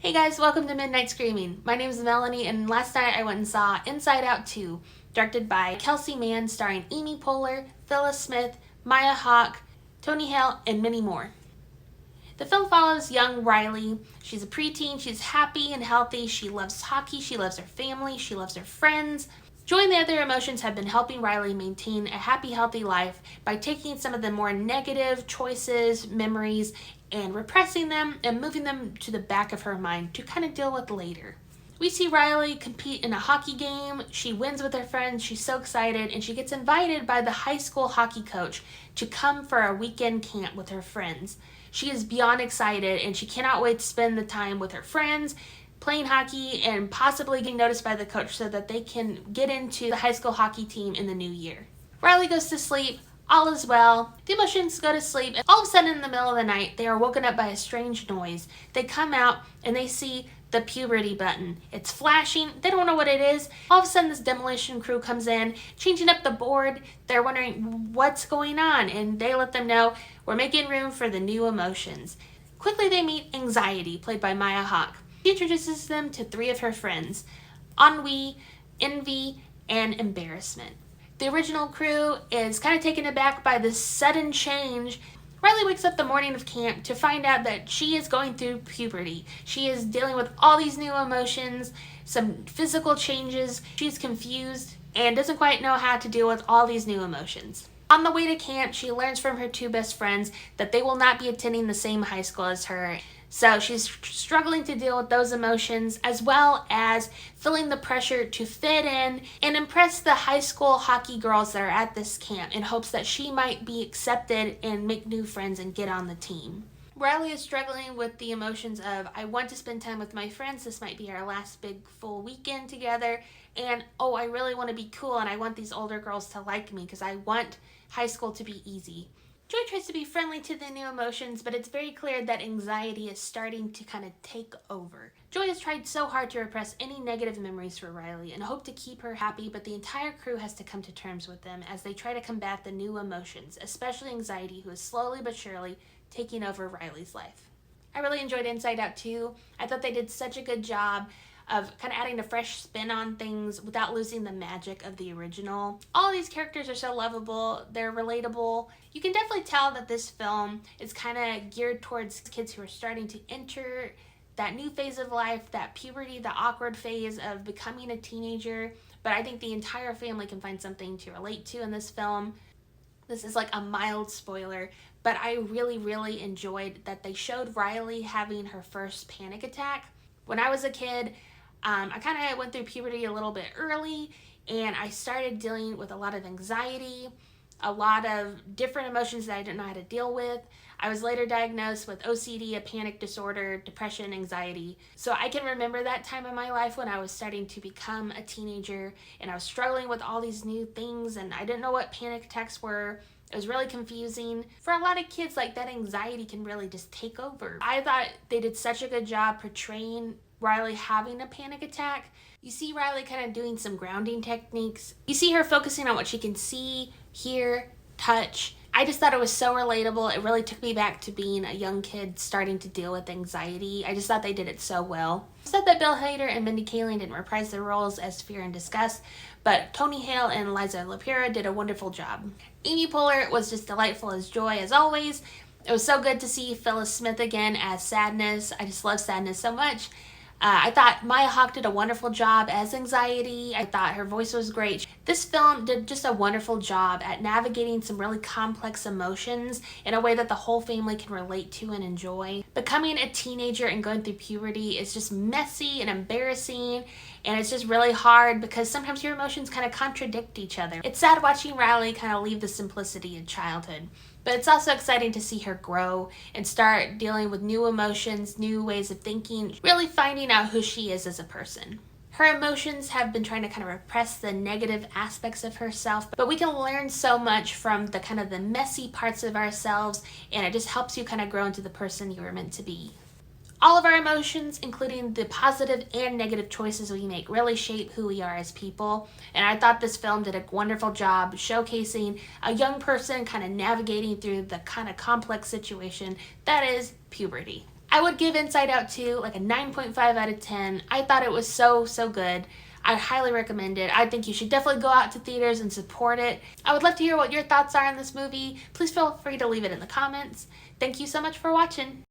Hey guys, welcome to Midnight Screaming. My name is Melanie, and last night I went and saw Inside Out 2, directed by Kelsey Mann, starring Amy Poehler, Phyllis Smith, Maya Hawke, Tony Hale, and many more. The film follows young Riley. She's a preteen, she's happy and healthy, she loves hockey, she loves her family, she loves her friends. Joy and the other emotions have been helping Riley maintain a happy, healthy life by taking some of the more negative choices, memories, and repressing them and moving them to the back of her mind to kind of deal with later. We see Riley compete in a hockey game. She wins with her friends. She's so excited, and she gets invited by the high school hockey coach to come for a weekend camp with her friends. She is beyond excited, and she cannot wait to spend the time with her friends, playing hockey, and possibly getting noticed by the coach so that they can get into the high school hockey team in the new year. Riley goes to sleep. All is well. The emotions go to sleep, and all of a sudden in the middle of the night, they are woken up by a strange noise. They come out and they see the puberty button. It's flashing. They don't know what it is. All of a sudden, this demolition crew comes in, changing up the board. They're wondering what's going on, and they let them know, we're making room for the new emotions. Quickly, they meet Anxiety, played by Maya Hawke. She introduces them to three of her friends: Ennui, Envy, and Embarrassment. The original crew is kind of taken aback by this sudden change. Riley wakes up the morning of camp to find out that she is going through puberty. She is dealing with all these new emotions, some physical changes. She's confused and doesn't quite know how to deal with all these new emotions. On the way to camp, she learns from her two best friends that they will not be attending the same high school as her. So she's struggling to deal with those emotions, as well as feeling the pressure to fit in and impress the high school hockey girls that are at this camp in hopes that she might be accepted and make new friends and get on the team. Riley is struggling with the emotions of, I want to spend time with my friends, this might be our last big full weekend together, and oh, I really want to be cool and I want these older girls to like me because I want high school to be easy. Joy tries to be friendly to the new emotions, but it's very clear that anxiety is starting to kind of take over. Joy has tried so hard to repress any negative memories for Riley and hope to keep her happy, but the entire crew has to come to terms with them as they try to combat the new emotions, especially anxiety, who is slowly but surely taking over Riley's life. I really enjoyed Inside Out 2. I thought they did such a good job of kind of adding a fresh spin on things without losing the magic of the original. All these characters are so lovable, they're relatable. You can definitely tell that this film is kind of geared towards kids who are starting to enter that new phase of life, that puberty, the awkward phase of becoming a teenager. But I think the entire family can find something to relate to in this film. This is like a mild spoiler, but I really enjoyed that they showed Riley having her first panic attack. When I was a kid, I kind of went through puberty a little bit early, and I started dealing with a lot of anxiety, a lot of different emotions that I didn't know how to deal with. I was later diagnosed with OCD, a panic disorder, depression, anxiety. So I can remember that time in my life when I was starting to become a teenager, and I was struggling with all these new things, and I didn't know what panic attacks were. It was really confusing. For a lot of kids, like, that anxiety can really just take over. I thought they did such a good job portraying Riley having a panic attack. You see Riley kind of doing some grounding techniques. You see her focusing on what she can see, hear, touch. I just thought it was so relatable. It really took me back to being a young kid starting to deal with anxiety. I just thought they did it so well. I said that Bill Hader and Mindy Kaling didn't reprise their roles as Fear and Disgust, but Tony Hale and Liza Lapira did a wonderful job. Amy Poehler was just delightful as Joy, as always. It was so good to see Phyllis Smith again as Sadness. I just love Sadness so much. I thought Maya Hawke did a wonderful job as Anxiety. I thought her voice was great. This film did just a wonderful job at navigating some really complex emotions in a way that the whole family can relate to and enjoy. Becoming a teenager and going through puberty is just messy and embarrassing, and it's just really hard because sometimes your emotions kind of contradict each other. It's sad watching Riley kind of leave the simplicity of childhood. But it's also exciting to see her grow and start dealing with new emotions, new ways of thinking, really finding out who she is as a person. Her emotions have been trying to kind of repress the negative aspects of herself, but we can learn so much from the kind of the messy parts of ourselves, and it just helps you kind of grow into the person you were meant to be. All of our emotions, including the positive and negative choices we make, really shape who we are as people. And I thought this film did a wonderful job showcasing a young person kind of navigating through the kind of complex situation that is puberty. I would give Inside Out 2 like a 9.5 out of 10. I thought it was so good. I highly recommend it. I think you should definitely go out to theaters and support it. I would love to hear what your thoughts are on this movie. Please feel free to leave it in the comments. Thank you so much for watching.